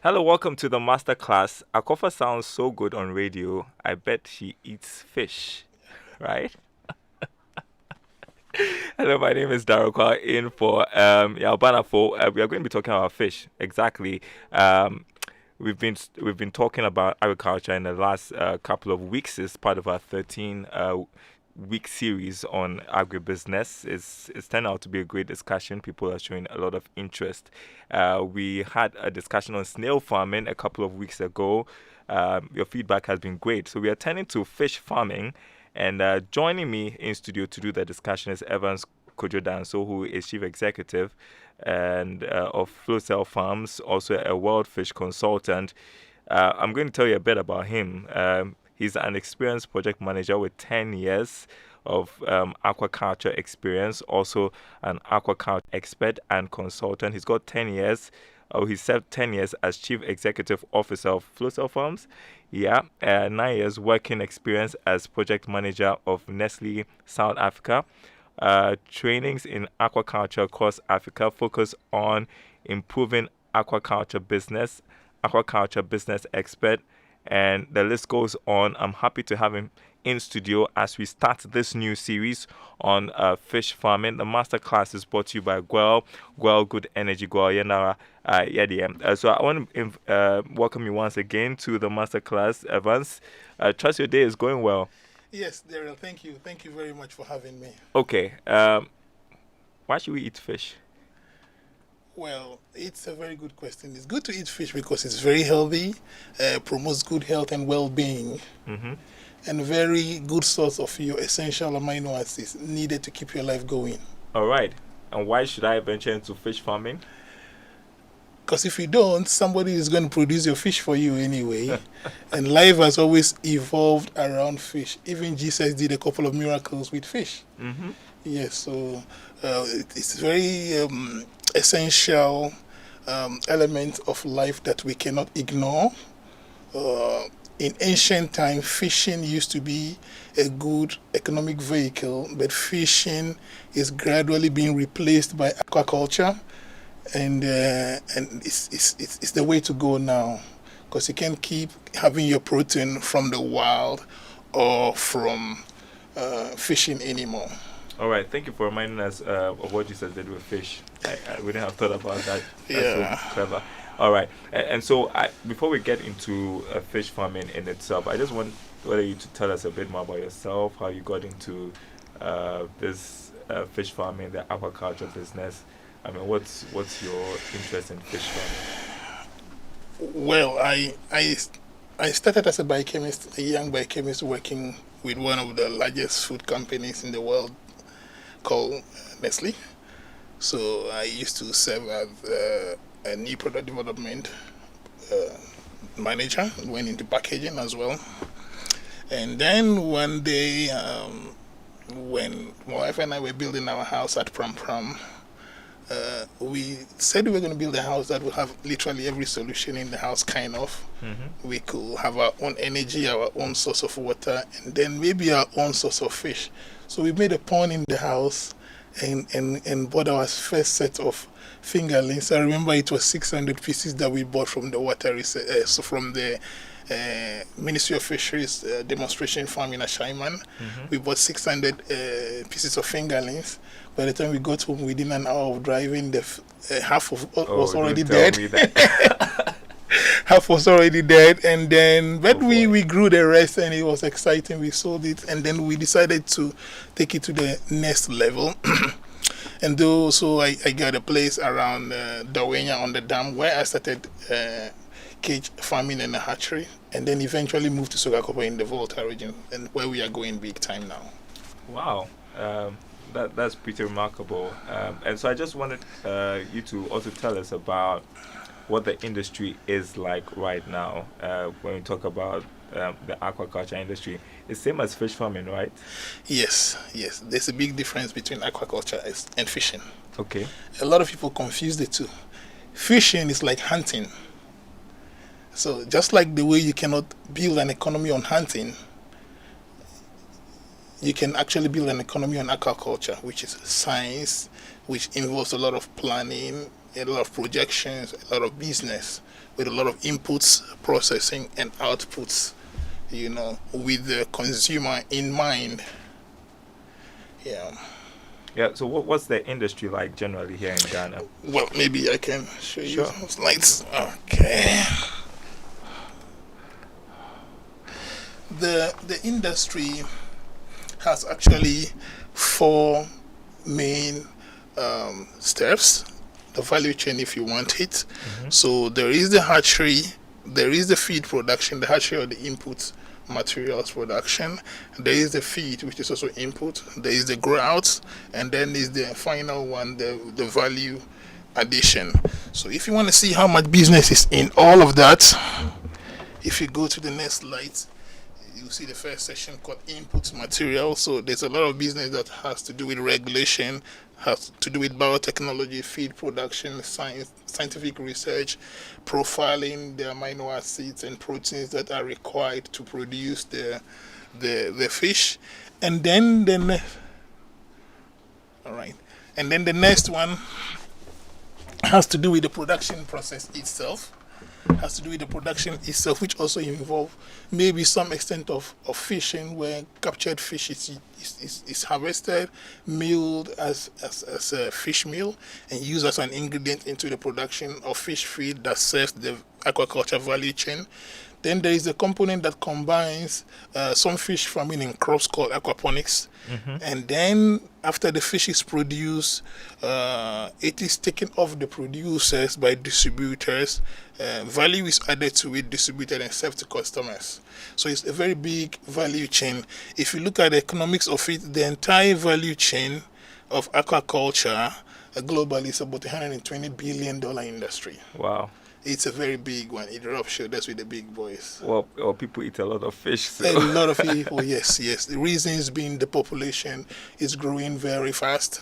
Hello, welcome to the masterclass. Akofa sounds so good on radio. I bet she eats fish, right? Hello, my name is Daryl Kwawu in for Yalbana for we are going to be talking about fish. Exactly. Um, we've been talking about agriculture in the last couple of weeks as part of our 13 week series on agribusiness. It's turned out to be a great discussion. People are showing a lot of interest. We had a discussion on snail farming a couple of weeks ago. Your feedback has been great. So we are turning to fish farming. And joining me in studio to do the discussion is Evans Kwadzo Danso, who is chief executive and of Flosell Farms, also a WorldFish consultant. I'm going to tell you a bit about him. He's an experienced project manager with 10 years of aquaculture experience, also an aquaculture expert and consultant. He's got 10 years. He served 10 years as Chief Executive Officer of Flosell Farms. Yeah, 9 years working experience as Project Manager of Nestle South Africa. Trainings in aquaculture across Africa focus on improving aquaculture business expert, and the list goes on. I'm happy to have him in studio as we start this new series on fish farming. The masterclass is brought to you by Gwell Good Energy, Gwell Yenara. So I want to welcome you once again to the masterclass, Evans. Trust your day is going well. Yes, Daryl, thank you. Thank you very much for having me. Okay. Why should we eat fish? Well, it's a very good question. It's good to eat fish because it's very healthy, promotes good health and well-being, Mm-hmm. and a very good source of your essential amino acids needed to keep your life going. All right. And why should I venture into fish farming? Because if you don't, somebody is going to produce your fish for you anyway. And life has always evolved around fish. Even Jesus did a couple of miracles with fish. Mm-hmm. Yes, so it's very essential element of life that we cannot ignore. In ancient time, fishing used to be a good economic vehicle, but fishing is gradually being replaced by aquaculture, and it's the way to go now, because you can't keep having your protein from the wild or from fishing anymore. All right. Thank you for reminding us of what Jesus did with fish. I wouldn't have thought about that. That's Yeah. so clever. All right. And so before we get into fish farming in itself, I just want you to tell us a bit more about yourself, how you got into this fish farming, the aquaculture business. I mean, what's your interest in fish farming? Well, I started as a biochemist, a young biochemist working with one of the largest food companies in the world called Nestle. So I used to serve as a new product development manager, went into packaging as well. And then one day, when my wife and I were building our house at Pram Pram, we said we were going to build a house that would have literally every solution in the house, kind of. Mm-hmm. We could have our own energy, our own source of water, and then maybe our own source of fish. So we made a pond in the house and bought our first set of fingerlings. I remember it was 600 pieces that we bought from the so from the Ministry of Fisheries demonstration farm in Ashaiman. Mm-hmm. We bought 600 pieces of fingerlings. By the time we got home, within an hour of driving, half of was already don't tell dead. me that. Half was already dead, and then but Oh, we boy. we grew the rest, and it was exciting. We sold it, and then we decided to take it to the next level. And though, so I got a place around Dawenya on the dam where I started cage farming and a hatchery, and then eventually moved to Sogakopa in the Volta region, and where we are going big time now. Wow. That's pretty remarkable. And so I just wanted you to also tell us about what the industry is like right now when we talk about the aquaculture industry. It's same as fish farming, right? Yes, yes. There's a big difference between aquaculture and fishing. Okay. A lot of people confuse the two. Fishing is like hunting. So just like the way you cannot build an economy on hunting, you can actually build an economy on aquaculture, which is science, which involves a lot of planning, a lot of projections, a lot of business, with a lot of inputs, processing, and outputs, with the consumer in mind. Yeah. Yeah. So what's the industry like generally here in Ghana? Well, maybe I can show you Sure. some slides. Okay. The industry has actually four main steps, the value chain if you want it. So there is the hatchery, there is the feed production, the hatchery or the input materials production, there is the feed, which is also input, there is the grow out, and then is the final one, the value addition. So if you want to see how much business is in all of that, if you go to the next slide, you see the first section called input material. So there's a lot of business that has to do with regulation, has to do with biotechnology, feed production, science, scientific research, profiling the amino acids and proteins that are required to produce the fish. And then and then the next one has to do with the production process itself. Has to do with the production itself, which also involve maybe some extent of fishing, where captured fish is harvested, milled as a fish meal, and used as an ingredient into the production of fish feed that serves the aquaculture value chain. Then there is a component that combines some fish farming in crops called aquaponics. And then after the fish is produced, it is taken off the producers by distributors. Value is added to it, distributed and served to customers. So it's a very big value chain. If you look at the economics of it, the entire value chain of aquaculture globally is about $120 billion industry. Wow. It's a very big one. It rubs shoulders with the big boys. Well, people eat a lot of fish. So. A lot of people, yes. The reasons being the population is growing very fast.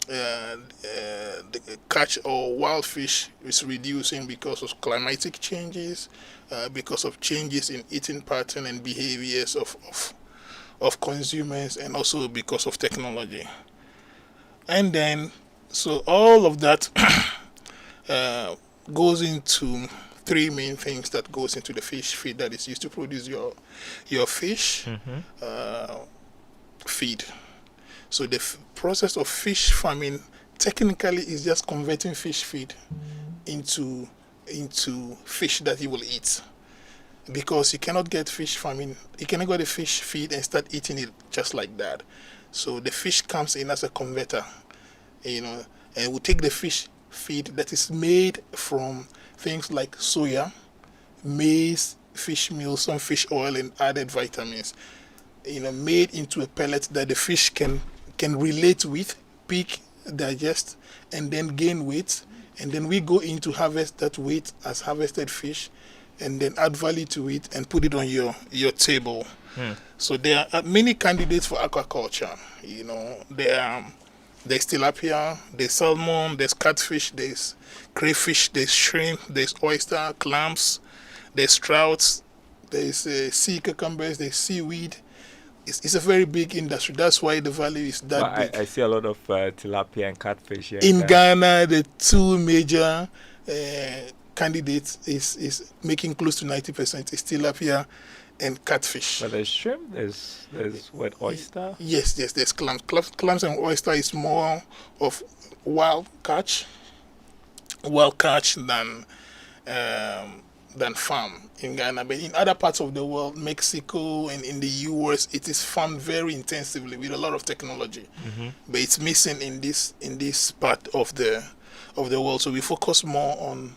The catch or wild fish is reducing because of climatic changes, because of changes in eating pattern and behaviors of consumers, and also because of technology. And then, so all of that goes into three main things that goes into the fish feed that is used to produce your fish feed. So the process of fish farming technically is just converting fish feed into fish that you will eat, because you cannot get fish farming, you cannot get a fish feed and start eating it just like that. So the fish comes in as a converter, and we take the fish feed that is made from things like soya, maize, fish meal, some fish oil, and added vitamins, made into a pellet that the fish can relate with, pick, digest, and then gain weight. And then we go in to harvest that weight as harvested fish, and then add value to it and put it on your table. So there are many candidates for aquaculture. There's tilapia, there's salmon, there's catfish, there's crayfish, there's shrimp, there's oyster, clams, there's trouts, there's sea cucumbers, there's seaweed. It's a very big industry. That's why the value is that big. I see a lot of tilapia and catfish here. In Ghana, the two major candidates is making close to 90% is tilapia and catfish. But there's shrimp, there's what, oyster? Yes, there's clams. Clams and oyster is more of wild catch than farm in Ghana. But in other parts of the world, Mexico and in the US, it is farmed very intensively with a lot of technology. But it's missing in this part of the world. So we focus more on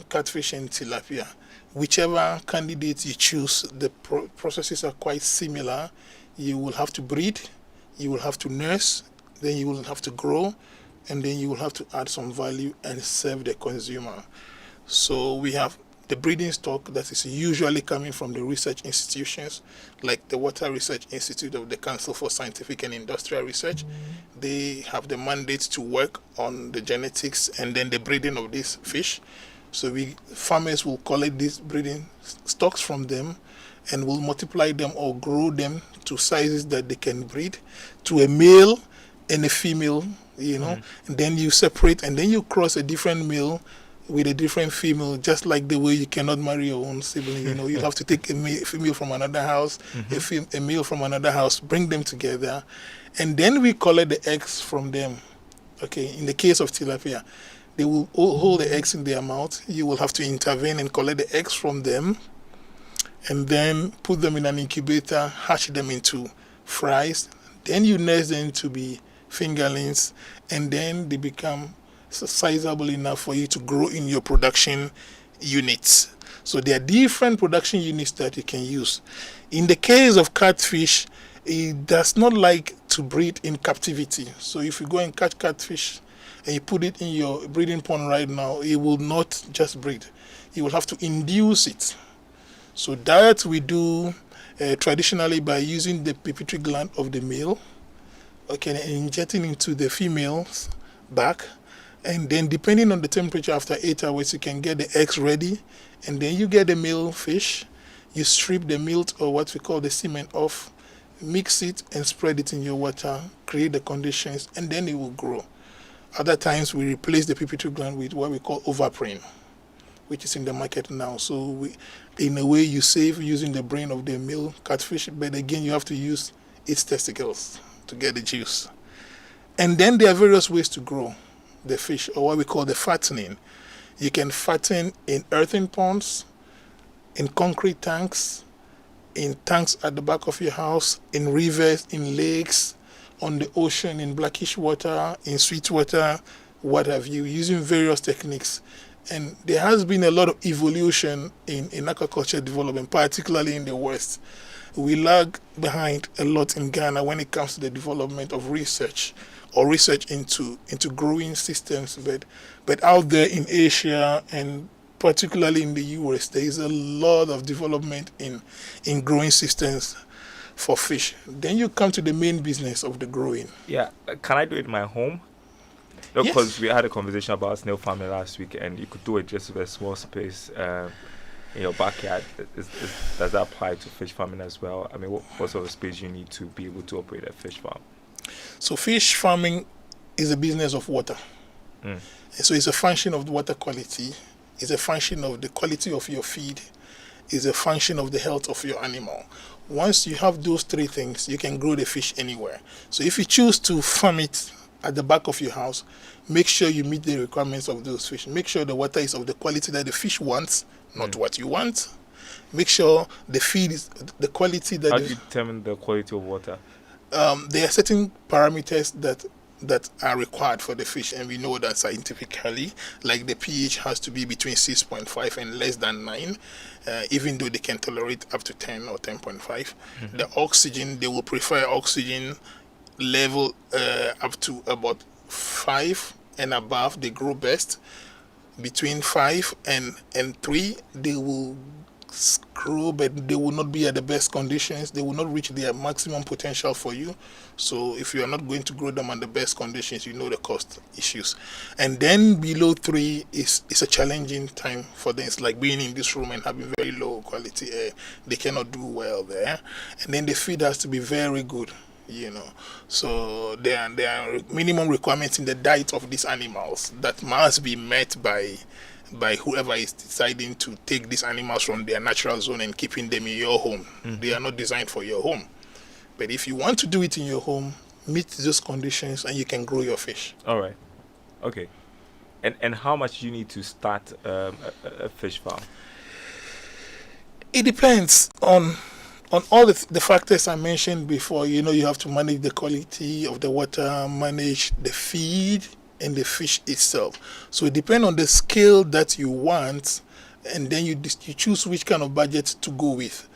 catfish and tilapia. Whichever candidate you choose, the processes are quite similar. You will have to breed, you will have to nurse, then you will have to grow, and then you will have to add some value and serve the consumer. So we have the breeding stock that is usually coming from the research institutions, like the Water Research Institute of the Council for Scientific and Industrial Research. They have the mandate to work on the genetics and then the breeding of these fish. So farmers will collect these breeding stocks from them and will multiply them or grow them to sizes that they can breed to a male, and a female, and then you separate, and then you cross a different male with a different female, just like the way you cannot marry your own sibling. You have to take a female from another house, a male from another house, bring them together, and then we collect the eggs from them. Okay, in the case of tilapia, they will hold the eggs in their mouth. You will have to intervene and collect the eggs from them, and then put them in an incubator, hatch them into fries. Then you nurse them to be fingerlings, and then they become sizable enough for you to grow in your production units. So there are different production units that you can use. In the case of catfish, it does not like to breed in captivity. So if you go and catch catfish and you put it in your breeding pond right now, it will not just breed. You will have to induce it. So that we do traditionally by using the pituitary gland of the male, okay, and injecting into the female's back. And then depending on the temperature, after 8 hours, you can get the eggs ready. And then you get the male fish. You strip the milt, or what we call the semen, off, mix it and spread it in your water, create the conditions, and then it will grow. Other times we replace the pituitary gland with what we call ovaprene, which is in the market now. So in a way, you save using the brain of the male catfish, but again, you have to use its testicles to get the juice. And then there are various ways to grow the fish, or what we call the fattening. You can fatten in earthen ponds, in concrete tanks, in tanks at the back of your house, in rivers, in lakes, on the ocean, in blackish water, in sweet water, what have you, using various techniques. And there has been a lot of evolution in aquaculture development, particularly in the West. We lag behind a lot in Ghana when it comes to the development of research, or research into growing systems, but out there in Asia and particularly in the US, there is a lot of development in growing systems for fish. Then you come to the main business of the growing. Yeah, can I do it in my home? No, because we had a conversation about snail farming last week, and you could do it just with a small space in your backyard. Does that apply to fish farming as well? I mean, what sort of space you need to be able to operate a fish farm? So fish farming is a business of water. So it's a function of the water quality. It's a function of the quality of your feed. It's a function of the health of your animal. Once you have those three things, you can grow the fish anywhere. So if you choose to farm it at the back of your house, make sure you meet the requirements of those fish. Make sure the water is of the quality that the fish wants, not what you want. Make sure the feed is the quality that... How do you determine the quality of water? There are certain parameters that are required for the fish, and we know that scientifically, like the pH has to be between 6.5 and less than 9, even though they can tolerate up to 10 or 10.5. The oxygen, they will prefer oxygen level up to about 5 and above. They grow best. Between 5 and 3, they will grow, but they will not be at the best conditions. They will not reach their maximum potential for you. So if you are not going to grow them at the best conditions, you know the cost issues. And then below 3 is a challenging time for them. It's like being in this room and having very low quality air. They cannot do well there. And then the feed has to be very good, So there are minimum requirements in the diet of these animals that must be met by whoever is deciding to take these animals from their natural zone and keeping them in your home. They are not designed for your home. But if you want to do it in your home, meet those conditions and you can grow your fish. All right. Okay. And how much you need to start a fish farm? It depends on all the factors I mentioned before. You have to manage the quality of the water, manage the feed, and the fish itself. So it depends on the scale that you want, and then you choose which kind of budget to go with.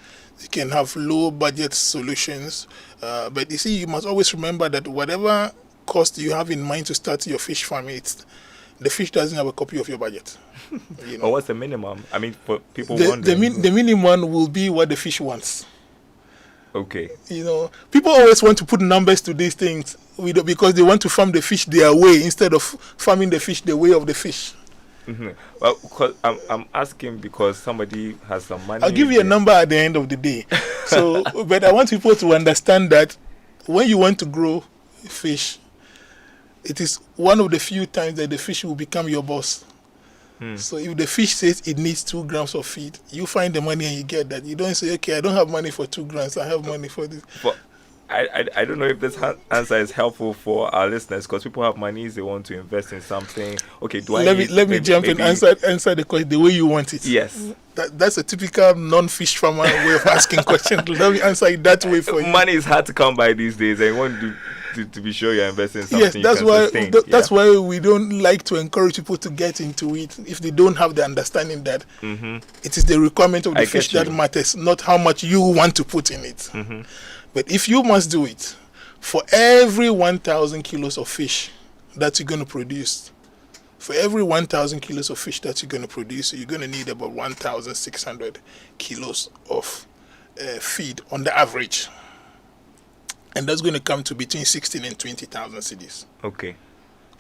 You can have low budget solutions, but you see, you must always remember that whatever cost you have in mind to start your fish farm, the fish doesn't have a copy of your budget. Or what's the minimum? I mean, for people wondering. The minimum will be what the fish wants. Okay. People always want to put numbers to these things because they want to farm the fish their way instead of farming the fish the way of the fish. Well, because I'm asking because somebody has some money. I'll give you a number at the end of the day. So, but I want people to understand that when you want to grow fish, it is one of the few times that the fish will become your boss. So if the fish says it needs 2 grams of feed, you find the money and you get that. You don't say, okay, I don't have money for 2 grams, I have money for this. But I don't know if this answer is helpful for our listeners, because people have monies, they want to invest in something. Okay, let me jump and answer the question the way you want it. Yes. That's a typical non-fish farmer way of asking questions. Let me answer it that way for you. Money is hard to come by these days, and you want to be sure you're investing in something. Yes, that's why we don't like to encourage people to get into it if they don't have the understanding that it is the requirement of the fish that matters, not how much you want to put in it. But if you must do it, for every 1,000 kilos of fish that you're going to produce, you're going to need about 1,600 kilos of feed on the average. And that's going to come to between 16 and 20,000 cedis. Okay.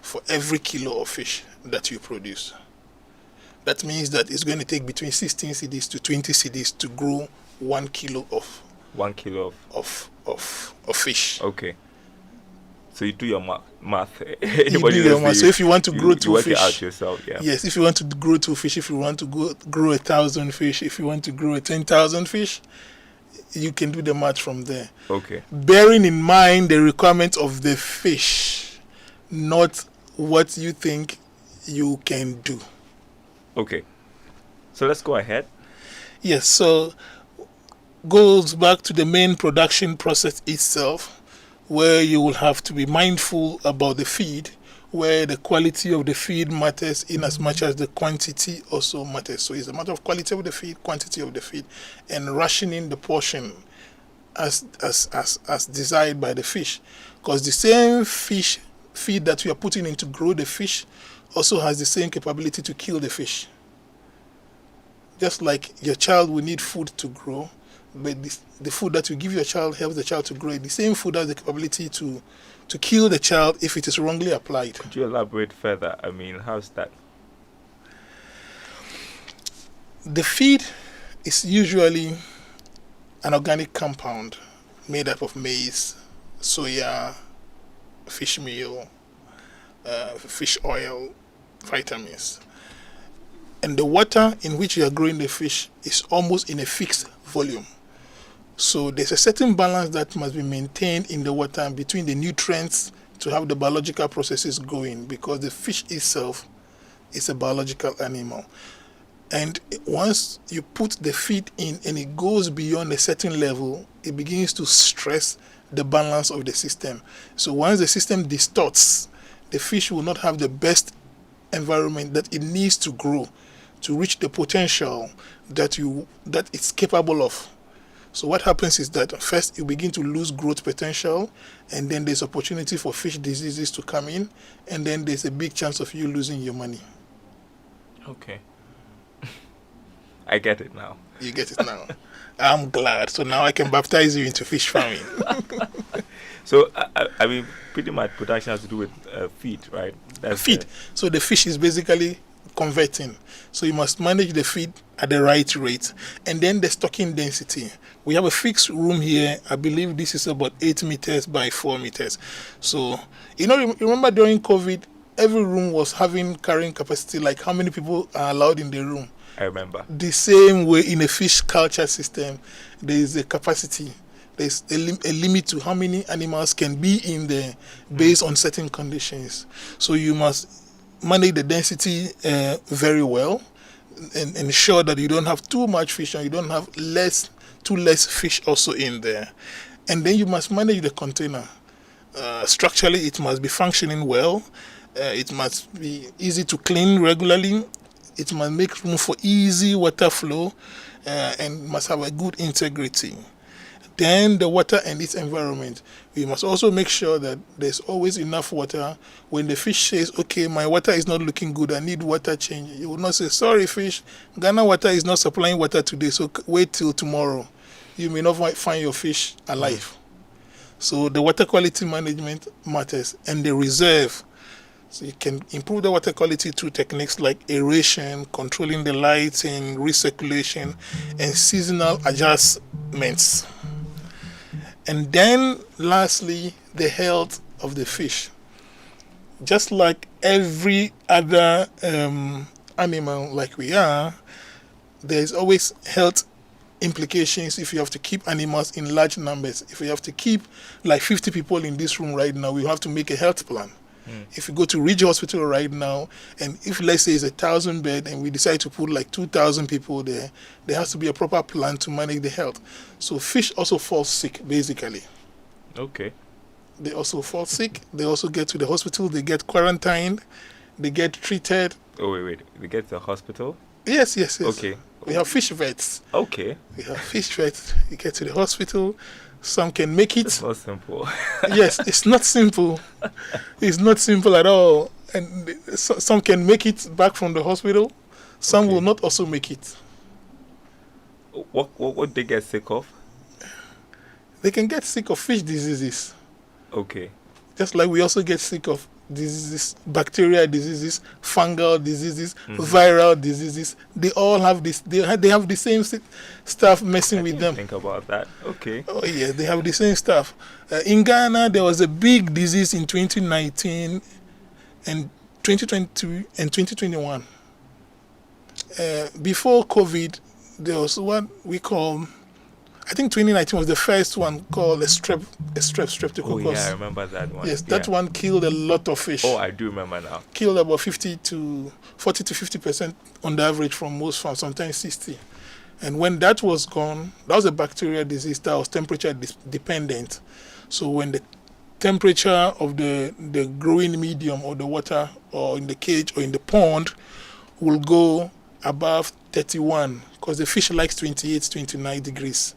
For every kilo of fish that you produce. That means that it's going to take between 16 cedis to 20 cedis to grow 1 kilo of 1 kilo of fish. Okay. So you do your math. You do your math. So if you want to grow 2 fish, you work it out yourself. Yeah. Yes, if you want to grow 2 fish, if you want to grow 1,000 fish, if you want to grow 10,000 fish, you can do the math from there. Okay. Bearing in mind the requirements of the fish, not what you think you can do. Okay. So let's go ahead. Yes, so goes back to the main production process itself, where you will have to be mindful about the feed, where the quality of the feed matters in as much as the quantity also matters. So it's a matter of quality of the feed, quantity of the feed, and rationing the portion as desired by the fish. Because the same fish feed that we are putting in to grow the fish also has the same capability to kill the fish. Just like your child will need food to grow, but the food that you give your child helps the child to grow. The same food has the capability to kill the child if it is wrongly applied. Could you elaborate further? I mean, how's that? The feed is usually an organic compound made up of maize, soya, fish meal, fish oil, vitamins. And the water in which you are growing the fish is almost in a fixed volume. So there's a certain balance that must be maintained in the water between the nutrients to have the biological processes going, because the fish itself is a biological animal. And once you put the feed in and it goes beyond a certain level, it begins to stress the balance of the system. So once the system distorts, the fish will not have the best environment that it needs to grow to reach the potential that it's capable of. So what happens is that first you begin to lose growth potential, and then there's opportunity for fish diseases to come in, and then there's a big chance of you losing your money. Okay. I get it now. You get it now. I'm glad. So now I can baptize you into fish farming. So, I mean, pretty much production has to do with feed, right? That's feed. So the fish is basically converting. So you must manage the feed at the right rate. And then the stocking density. We have a fixed room here. I believe this is about 8 meters by 4 meters. So, remember during COVID, every room was having carrying capacity, like how many people are allowed in the room. I remember. The same way in a fish culture system, there is a capacity. There's a limit to how many animals can be in there based on certain conditions. So you must manage the density very well and ensure that you don't have too much fish and you don't have too less fish also in there. And then you must manage the container. Structurally, it must be functioning well. It must be easy to clean regularly. It must make room for easy water flow and must have a good integrity. Then the water and its environment. We must also make sure that there's always enough water. When the fish says, okay, my water is not looking good, I need water change, you will not say, sorry fish, Ghana water is not supplying water today, so wait till tomorrow. You may not find your fish alive. So the water quality management matters, and the reserve. So you can improve the water quality through techniques like aeration, controlling the lighting, recirculation, and seasonal adjustments. And then lastly, the health of the fish. just like every other animal like we are, there's always health implications if you have to keep animals in large numbers. If you have to keep like 50 people in this room right now, we have to make a health plan. If you go to Ridge Hospital right now, and if let's say it's 1,000 bed and we decide to put like 2,000 people there, there has to be a proper plan to manage the health. So fish also fall sick, basically. Okay. They also fall sick. They also get to the hospital. They get quarantined. They get treated. Oh, wait. They get to the hospital? Yes. Okay. We have fish vets. Okay. We have fish vets. You get to the hospital. Some can make it. It's not simple. Yes, it's not simple. It's not simple at all. And some can make it back from the hospital. Some will not also make it. What they get sick of? They can get sick of fish diseases. Okay. Just like we also get sick of diseases, bacterial diseases, fungal diseases, viral diseases. They all have this. They have the same stuff messing with them. Think about that. Okay. Oh yeah, they have the same stuff. In Ghana, there was a big disease in 2019 and 2020 and 2021. Before COVID, there was what we call, I think 2019 was the first one, called a streptococcus. Oh yeah, I remember that one. Yes, that one killed a lot of fish. Oh, I do remember now. Killed about 40 to 50% on the average from most farms, sometimes 60. And when that was gone, that was a bacterial disease that was temperature dependent. So when the temperature of the growing medium or the water or in the cage or in the pond will go above 31, because the fish likes 28, 29 degrees.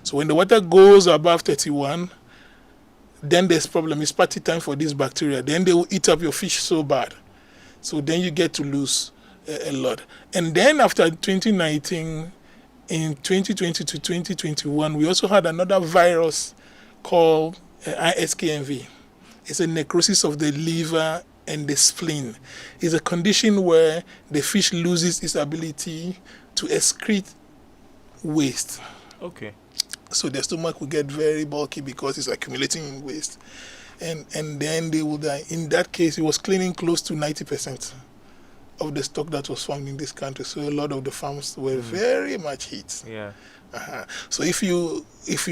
So when the water goes above 31, then there's problem. It's party time for this bacteria. Then they will eat up your fish so bad. So then you get to lose a lot. And then after 2019, in 2020 to 2021, we also had another virus called ISKMV. It's a necrosis of the liver and the spleen. It's a condition where the fish loses its ability to excrete waste. Okay. So the stomach will get very bulky because it's accumulating waste. And then they will die. In that case, it was cleaning close to 90% of the stock that was farmed in this country. So a lot of the farms were very much hit. Yeah. So if you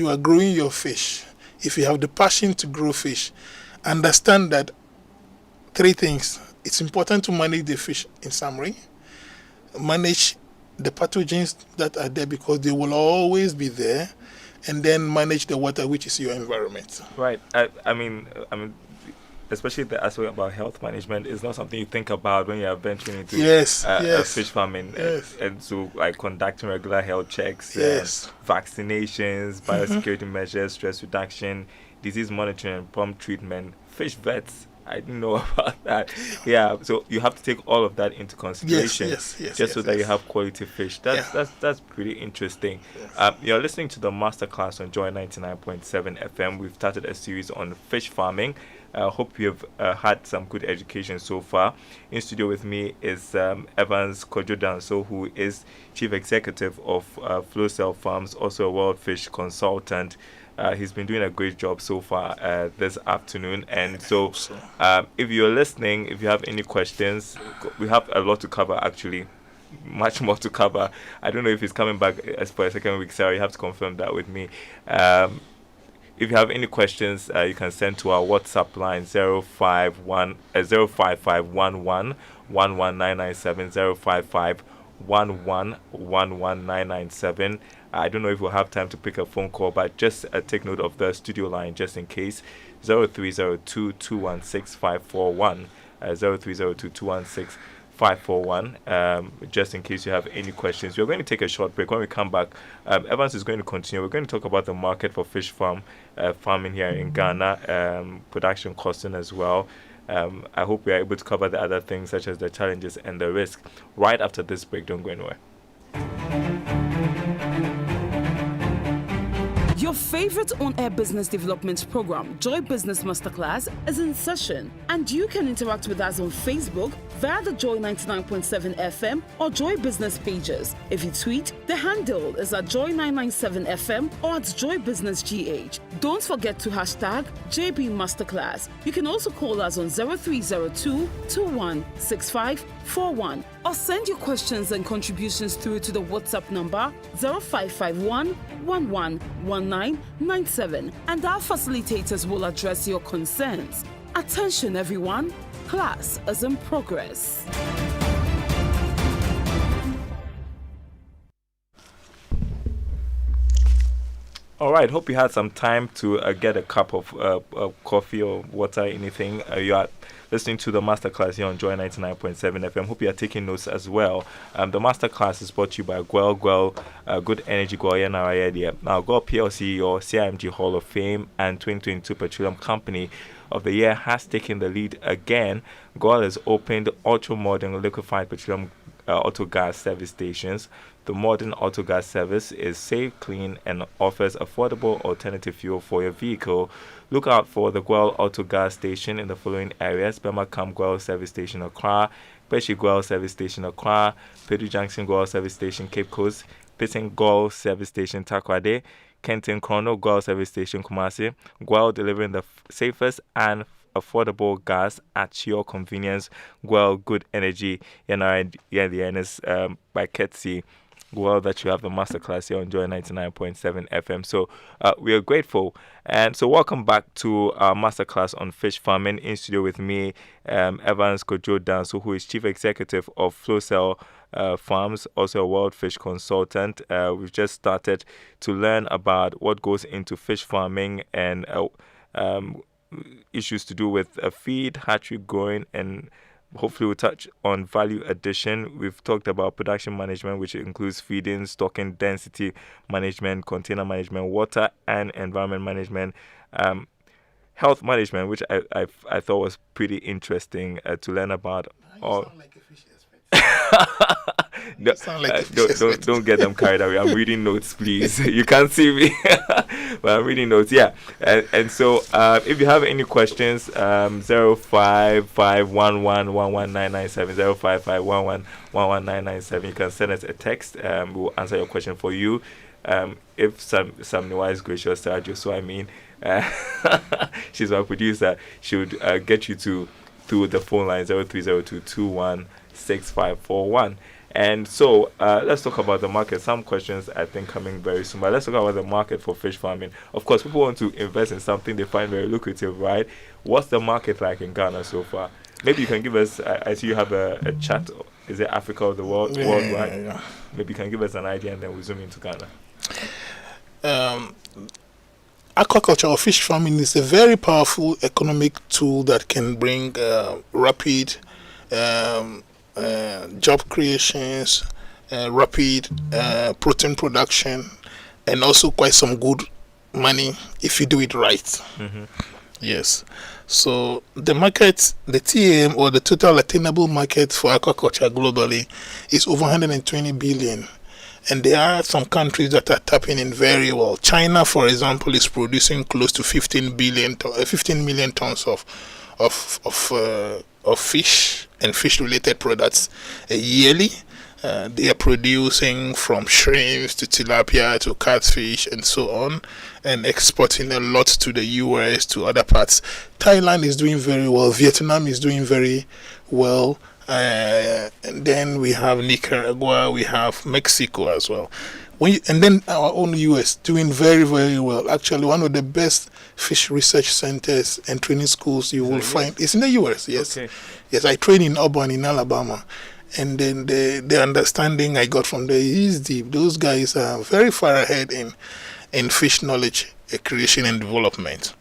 are growing your fish, if you have the passion to grow fish, understand that 3 things. It's important to manage the fish in summary. Manage the pathogens that are there because they will always be there. And then manage the water, which is your environment. Right. I mean, especially the aspect about health management is not something you think about when you are venturing into fish farming. And so, like conducting regular health checks, vaccinations, biosecurity measures, stress reduction, disease monitoring, prompt treatment, fish vets. I didn't know about that. Yeah, so you have to take all of that into consideration, so that you have quality fish. That's pretty interesting. Yes. You're listening to the masterclass on Joy 99.7 FM. We've started a series on fish farming. I hope you've had some good education so far. In studio with me is Evans Kwadzo Danso, who is Chief Executive of Flosell Farms, also a WorldFish consultant. He's been doing a great job so far this afternoon. And so if you're listening, if you have any questions, we have a lot to cover, actually. Much more to cover. I don't know if he's coming back as for a second week, Sarah. You have to confirm that with me. If you have any questions, you can send to our WhatsApp line 05511 11997 05511 I don't know if we'll have time to pick a phone call, but just take note of the studio line just in case. 0302 216 541 0302 216 541 just in case you have any questions. We're going to take a short break. When we come back, Evans is going to continue. We're going to talk about the market for fish farming here in Ghana, production costing as well. I hope we are able to cover the other things such as the challenges and the risk right after this break. Don't go anywhere. Your favorite on-air business development program, Joy Business Masterclass, is in session, and you can interact with us on Facebook via the Joy 99.7 FM or Joy Business pages. If you tweet, the handle is at Joy 997 FM or at Joy Business GH. Don't forget to hashtag JB Masterclass. You can also call us on 0302 216541 or send your questions and contributions through to the WhatsApp number 0551 111997, and our facilitators will address your concerns. Attention everyone, class is in progress. All right, hope you had some time to get a cup of coffee or water, anything. You are listening to the masterclass here on Joy 99.7 FM. Hope you are taking notes as well. The masterclass is brought to you by Gwell, Good Energy Gwell. Now, Gwell PLC, or CIMG Hall of Fame and 2022 Petroleum Company of the Year, has taken the lead again. Gwell has opened ultra-modern liquefied petroleum auto gas service stations. The modern auto gas service is safe, clean, and offers affordable alternative fuel for your vehicle. Look out for the Gwell Auto Gas Station in the following areas: Bemakam Gwell Service Station, Accra; Peshi Gwell Service Station, Accra; Pedu Junction Gwell Service Station, Cape Coast; Pitting Gwell Service Station, Takoradi; Kenton Chrono Gwell Service Station, Kumasi. Gwell, delivering the safest and affordable gas at your convenience. Gwell, Good Energy, by Ketsi. Well, that you have the masterclass here on Joy 99.7 FM. So we are grateful. And so welcome back to our masterclass on fish farming. In studio with me, Evans Kwadzo Danso, who is Chief Executive of Flosell Farms, also a WorldFish consultant. We've just started to learn about what goes into fish farming and issues to do with feed, hatchery growing, and hopefully we'll touch on value addition. We've talked about production management, which includes feeding, stocking, density management, container management, water and environment management, health management, which I thought was pretty interesting to learn about. Sound like a fish expert. Don't get them carried away. I'm reading notes, please. You can't see me, but I'm reading notes. Yeah, and so if you have any questions, 05511119997, 05511119997. You can send us a text. We'll answer your question for you. If some wise gracious so I mean, she's my producer. She would get you through the phone line 0302216541. And so let's talk about the market. Some questions I think coming very soon, but let's talk about the market for fish farming. Of course, people want to invest in something they find very lucrative, right? What's the market like in Ghana so far? Maybe you can give us, I see you have a chat. Is it Africa or the world? Worldwide? Yeah. Maybe you can give us an idea and then we'll zoom into Ghana. Aquaculture or fish farming is a very powerful economic tool that can bring rapid job creations, rapid protein production, and also quite some good money if you do it right. Mm-hmm. Yes. So the market, the TAM, or the total attainable market for aquaculture globally is over 120 billion. And there are some countries that are tapping in very well. China, for example, is producing close to 15 million tons of fish and fish-related products yearly. They are producing from shrimps to tilapia to catfish and so on, and exporting a lot to the US, to other parts. Thailand is doing very well. Vietnam is doing very well. And then we have Nicaragua, we have Mexico as well. And then our own US doing very, very well. Actually, one of the best fish research centers and training schools you will find is in the US. Yes, okay. Yes. I trained in Auburn in Alabama, and then the understanding I got from there is deep. Those guys are very far ahead in fish knowledge creation and development.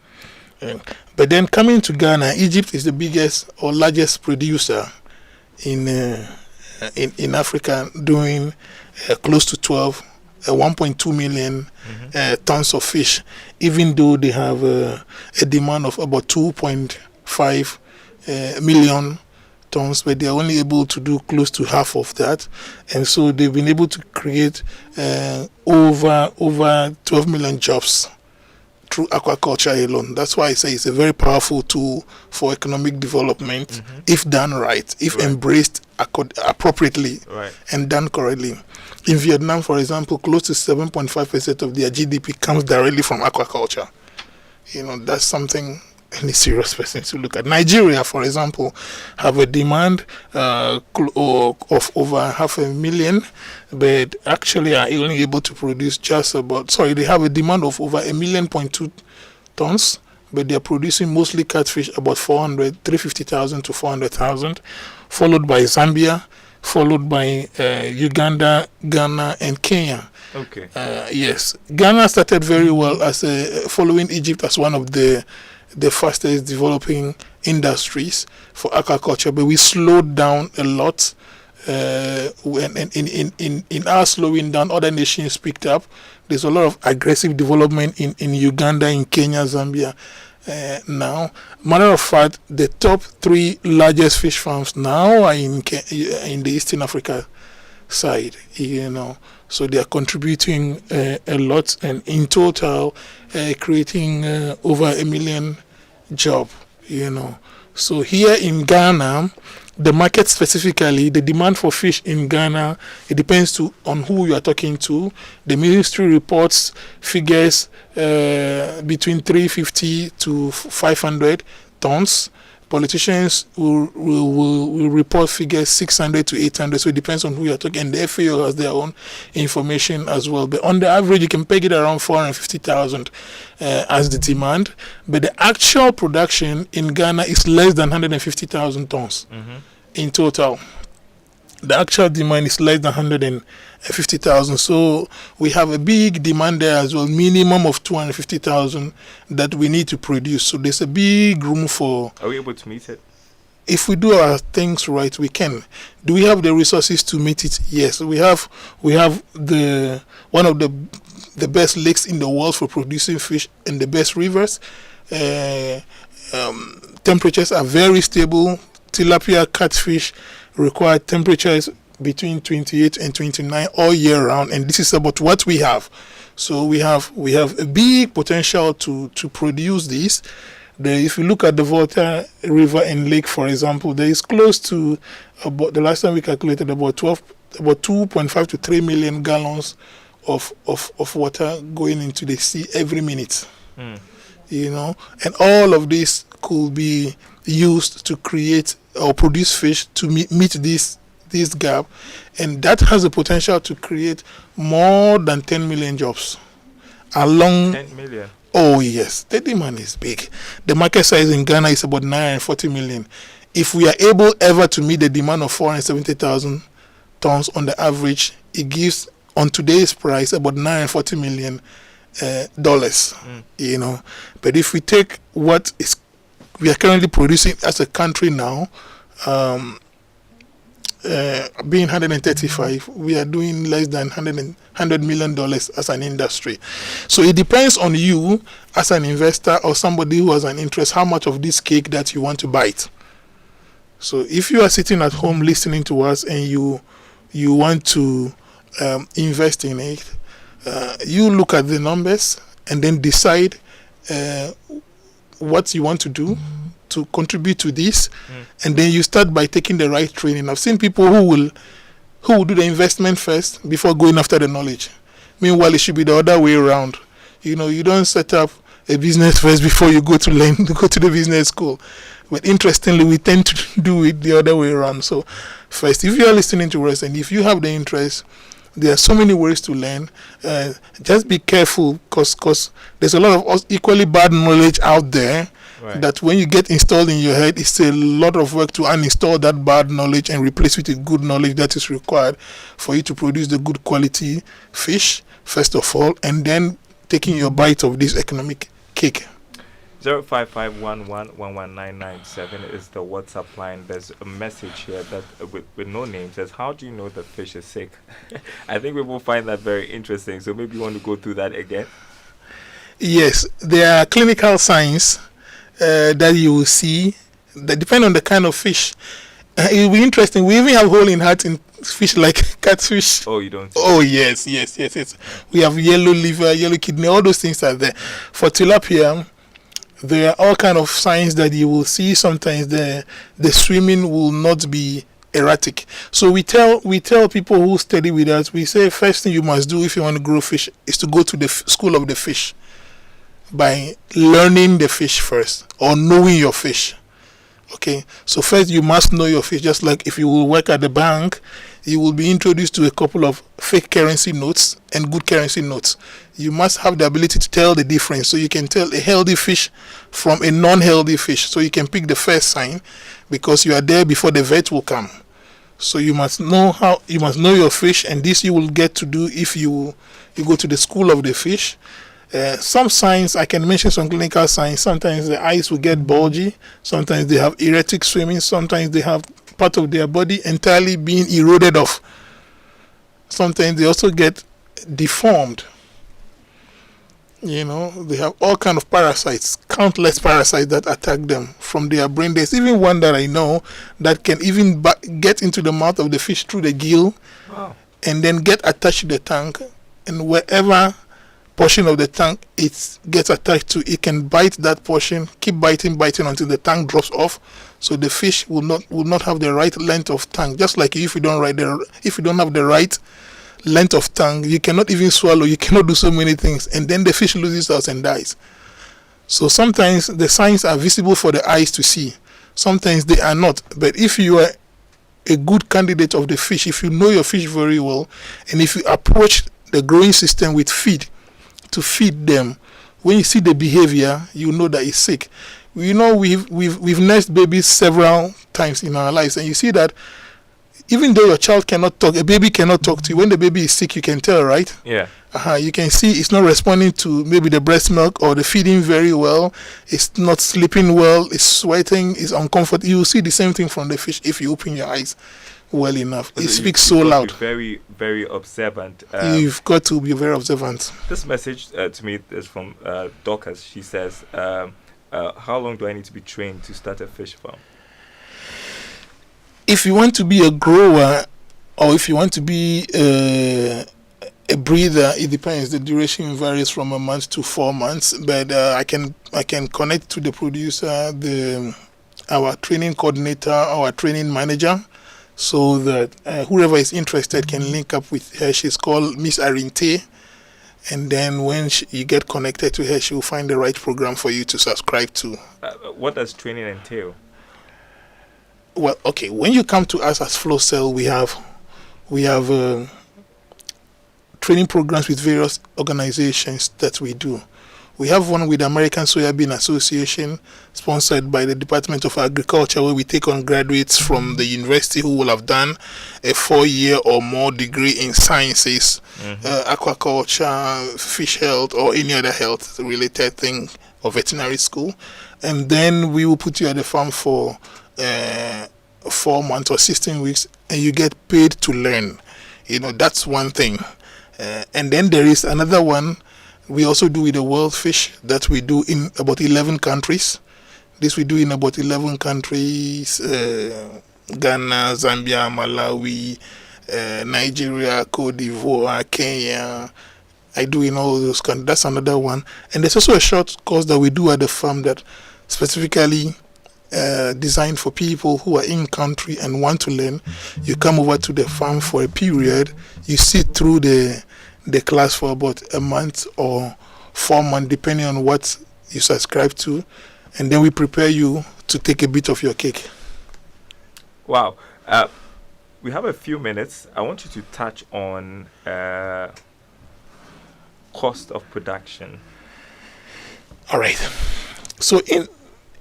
But then coming to Ghana, Egypt is the biggest or largest producer in Africa, doing close to 1.2 million tons of fish, even though they have a demand of about 2.5 million tons, but they are only able to do close to half of that. And so they've been able to create over 12 million jobs through aquaculture alone. That's why I say it's a very powerful tool for economic development if done right, if embraced appropriately and done correctly. In Vietnam, for example, close to 7.5% of their GDP comes directly from aquaculture. That's something any serious person to look at. Nigeria, for example, have a demand of over 500,000, but actually are only able to produce they have a demand of over 1.2 million tons, but they're producing mostly catfish, about 350,000 to 400,000, followed by Zambia, followed by Uganda, Ghana, and Kenya. Okay. Yes, Ghana started very well as following Egypt as one of the fastest developing industries for aquaculture, but we slowed down a lot. In our slowing down, other nations picked up. There's a lot of aggressive development in Uganda, in Kenya, Zambia. Now, matter of fact, the top 3 largest fish farms now are in the Eastern Africa side, so they are contributing a lot, and in total creating over 1 million job. So here in Ghana, the market specifically, the demand for fish in Ghana, it depends on who you are talking to. The ministry reports figures between 350 to 500 tons. Politicians will report figures 600 to 800, so it depends on who you're talking. And the FAO has their own information as well. But on the average, you can peg it around 450,000 as the demand. But the actual production in Ghana is less than 150,000 tons in total. The actual demand is less than 150,000. So we have a big demand there as well, minimum of 250,000 that we need to produce. So there's a big room for... Are we able to meet it? If we do our things right, we can. Do we have the resources to meet it? Yes, we have. We have one of the best lakes in the world for producing fish and the best rivers. Temperatures are very stable. Tilapia, catfish require temperatures between 28 and 29 all year round, and this is about what we have. So we have a big potential to produce this. If you look at the Volta River and Lake, for example, there is close to about, the last time we calculated, about 2.5 to 3 million gallons of water going into the sea every minute. And all of this could be used to create or produce fish to meet this gap, and that has the potential to create more than 10 million jobs along 10 million. Oh yes, the demand is big. The market size in Ghana is about 940 million. If we are able ever to meet the demand of 470,000 tons on the average, it gives on today's price about 940 million dollars. But if we take what we are currently producing as a country now, being 135, we are doing less than $100 million as an industry. So it depends on you as an investor or somebody who has an interest, how much of this cake that you want to bite. So if you are sitting at home listening to us and you want to invest in it, you look at the numbers and then decide what you want to do to contribute to this, and then you start by taking the right training. I've seen people who will do the investment first before going after the knowledge. Meanwhile, it should be the other way around. You don't set up a business first before you go to the business school. But interestingly, we tend to do it the other way around. So first, if you are listening to us and if you have the interest, there are so many ways to learn. Just be careful, because there's a lot of equally bad knowledge out there. Right. That when you get installed in your head, it's a lot of work to uninstall that bad knowledge and replace it with good knowledge that is required for you to produce the good quality fish, first of all, and then taking your bite of this economic cake. 05511119997 is the WhatsApp line. There's a message here that with no name says, how do you know the fish is sick? I think we will find that very interesting. So maybe you want to go through that again. Yes, there are clinical signs that you will see that depend on the kind of fish. It will be interesting. We even have hole in heart in fish like catfish. Oh, you don't? Oh, yes. We have yellow liver, yellow kidney, all those things are there. For tilapia, there are all kind of signs that you will see. Sometimes the swimming will not be erratic. So we tell people who study with us, we say first thing you must do if you want to grow fish is to go to the school of the fish. by learning the fish first, or knowing your fish. Okay, so first you must know your fish. Just like if you will work at the bank, you will be introduced to a couple of fake currency notes and good currency notes. You must have the ability to tell the difference, so you can tell a healthy fish from a non-healthy fish. So you can pick the first sign, because you are there before the vet will come. So you must know your fish, and this you will get to do if you go to the school of the fish. Some signs, I can mention some clinical signs. Sometimes the eyes will get bulgy. Sometimes they have erratic swimming. Sometimes they have part of their body entirely being eroded off. Sometimes they also get deformed. You know, they have all kind of parasites, countless parasites that attack them from their brain. There's even one that I know that can even get into the mouth of the fish through the gill. Wow. And then get attached to the tank, and wherever portion of the tank it gets attached to, it can bite that portion, keep biting until the tank drops off. So the fish will not have the right length of tongue. Just like if you don't have the right length of tongue, you cannot even swallow, you cannot do so many things, and then the fish loses out and dies. So sometimes the signs are visible for the eyes to see, sometimes they are not. But if you are a good candidate of the fish, if you know your fish very well, and if you approach the growing system with feed to feed them, when you see the behavior, you know that it's sick. You know, we've nursed babies several times in our lives, and you see that even though your child cannot talk, a baby cannot talk to you. When the baby is sick, you can tell, right? Yeah. You can see it's not responding to maybe the breast milk or the feeding very well. It's not sleeping well. It's sweating. It's uncomfortable. You will see the same thing from the fish if you open your eyes well enough. It speaks so loud. Very, very observant. You've got to be very observant. This message to me is from Dorcas. She says, how long do I need to be trained to start a fish farm? If you want to be a grower, or if you want to be a breeder, it depends. The duration varies from a month to 4 months. But I can connect to the producer, our training coordinator, our training manager, so that whoever is interested can link up with her. She's called Miss Arinte, and then when you get connected to her, she will find the right program for you to subscribe to. What does training entail? Well, okay. When you come to us as Flosell, we have training programs with various organizations that we do. We have one with the American Soybean Association, sponsored by the Department of Agriculture, where we take on graduates from the university who will have done a 4-year or more degree in sciences, aquaculture, fish health, or any other health-related thing, or veterinary school. And then we will put you at the farm for 4 months or 16 weeks, and you get paid to learn. You know, that's one thing. And then there is another one we also do with the WorldFish that we do in about 11 countries. This we do in about 11 countries: Ghana, Zambia, Malawi, Nigeria, Cote d'Ivoire, Kenya. I do in all those countries. That's another one. And there's also a short course that we do at the farm that specifically designed for people who are in country and want to learn. You come over to the farm for a period. You sit through the class for about a month or 4 months, depending on what you subscribe to, and then we prepare you to take a bit of your cake. Wow. We have a few minutes. I want you to touch on cost of production. All right. So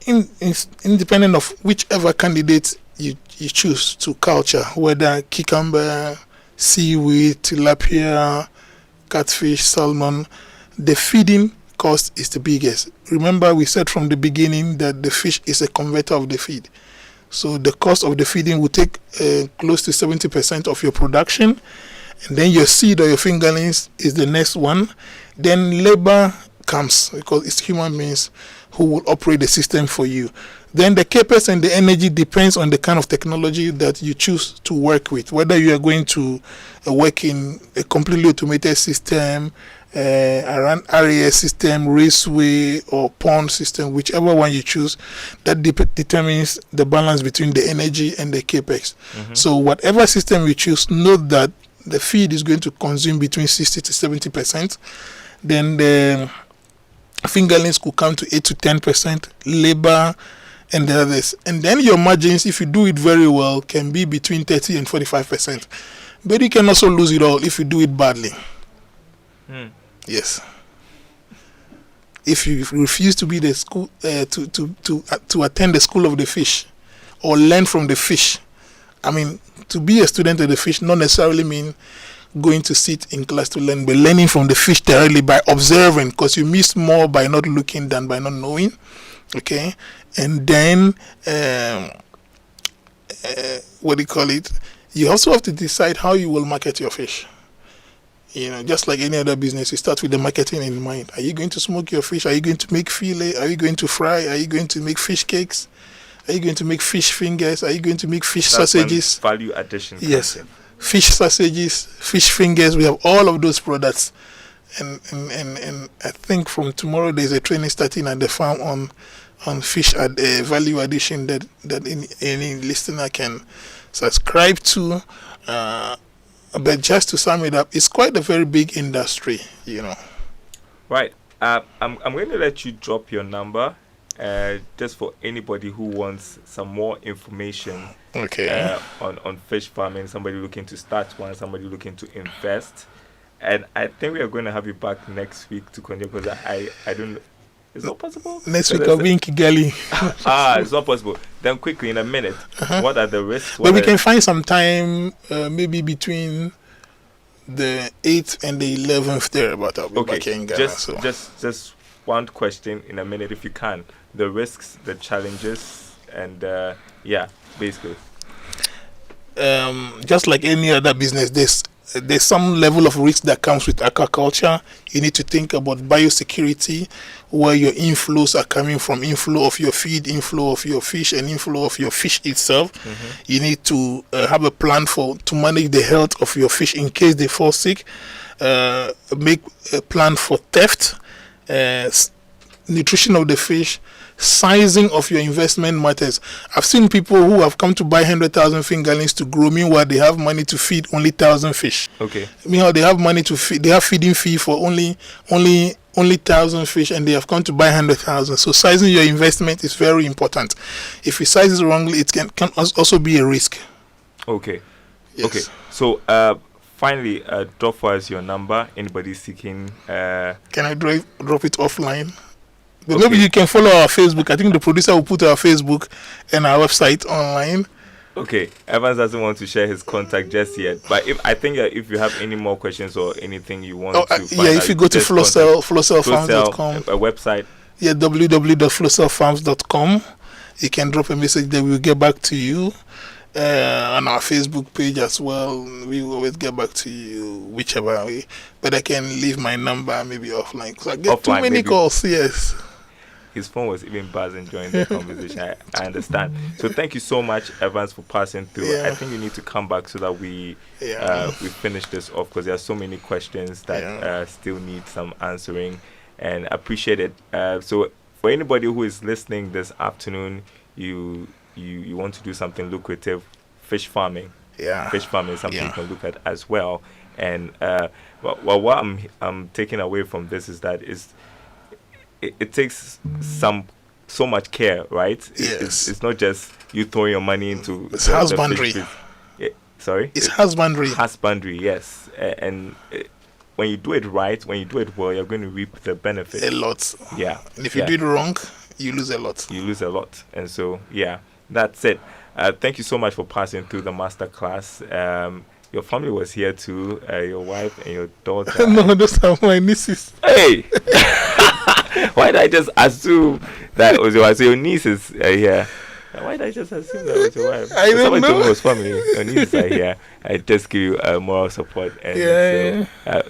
independent of whichever candidate you choose to culture, whether cucumber, seaweed, tilapia, catfish, salmon, the feeding cost is the biggest. Remember, we said from the beginning that the fish is a converter of the feed. So the cost of the feeding will take close to 70% of your production. And then your seed or your fingerlings is the next one. Then labor comes, because it's human beings who will operate the system for you. Then the CapEx and the energy depends on the kind of technology that you choose to work with. Whether you are going to work in a completely automated system, around RAS system, raceway, or pond system, whichever one you choose, that determines the balance between the energy and the CapEx. So whatever system you choose, note that the feed is going to consume between 60 to 70%. Then fingerlings could come to 8 to 10%, labor and the others. And then your margins, if you do it very well, can be between 30 and 45%. But you can also lose it all if you do it badly. Yes. If you refuse to be the school, to attend the school of the fish, or learn from the fish. I mean, to be a student of the fish not necessarily mean going to sit in class to learn, but learning from the fish directly by observing, because you miss more by not looking than by not knowing. Okay, and then what do you call it? You also have to decide how you will market your fish. You know, just like any other business, you start with the marketing in mind. Are you going to smoke your fish? Are you going to make fillet? Are you going to fry? Are you going to make fish cakes? Are you going to make fish fingers? Are you going to make fish sausages? Value addition. Yes, fish sausages, fish fingers. We have all of those products, and I think from tomorrow there's a training starting at the farm on fish value addition that any listener can subscribe to. But just to sum it up, it's quite a very big industry, you know. Right. I'm going to let you drop your number, just for anybody who wants some more information. Okay. On fish farming, somebody looking to start one, somebody looking to invest. And I think we are going to have you back next week to continue, because I don't. It's not possible. Next week I'll be in Kigali. It's not possible. Then quickly, in a minute, what are the risks? But we can find some time, maybe between the 8th and the 11th there. But I'll be back in Ghana. Just one question in a minute, if you can. The risks, the challenges, and basically. Just like any other business, there's some level of risk that comes with aquaculture. You need to think about biosecurity, where your inflows are coming from, inflow of your feed, inflow of your fish, and inflow of your fish itself. You need to have a plan to manage the health of your fish in case they fall sick. Make a plan for theft, nutrition of the fish. Sizing of your investment matters. I've seen people who have come to buy 100,000 fingerlings to grow, meanwhile they have money to feed only 1,000 fish. Okay. Meanwhile they have money to feed. They have feeding fee for only 1,000 fish, and they have come to buy 100,000. So sizing your investment is very important. If you size it wrongly, it can also be a risk. Okay. Yes. Okay. So finally, drop for us your number. Anybody seeking? Can I drop it offline? But maybe you can follow our Facebook. I think the producer will put our Facebook and our website online. Okay, Evans doesn't want to share his contact just yet. But if you have any more questions or anything you want to find if you go to flossellfarms.com, a website. Yeah, www.flossellfarms.com. You can drop a message there. We'll get back to you. On our Facebook page as well, we will always get back to you whichever way. But I can leave my number maybe offline, because I get too many calls. Yes. His phone was even buzzing during the conversation. I understand. So thank you so much, Evans, for passing through. Yeah. I think you need to come back so that we finish this off, because there are so many questions that still need some answering, and I appreciate it. So for anybody who is listening this afternoon, you want to do something lucrative, fish farming. Yeah. Fish farming is something you can look at as well. And what I'm taking away from this is that it takes so much care, right? Yes. It's not just you throwing your money into it's husbandry. Sorry? It's husbandry. Husbandry, yes. And when you do it right, when you do it well, you're going to reap the benefit. A lot. Yeah. And if you do it wrong, you lose a lot. You lose a lot. And so, that's it. Thank you so much for passing through the masterclass. Your family was here too, your wife and your daughter. No, those are my nieces. Hey! Why did I just assume that was your wife? So your niece is here. Why did I just assume that was your wife? I don't Somebody know. told me it was family. Your nieces are here. I just give you moral support. And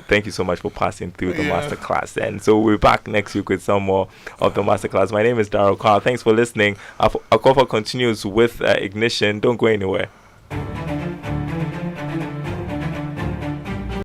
thank you so much for passing through the masterclass. And so we're back next week with some more of the masterclass. My name is Daryl Kwawu. Thanks for listening. Our cover continues with Ignition. Don't go anywhere.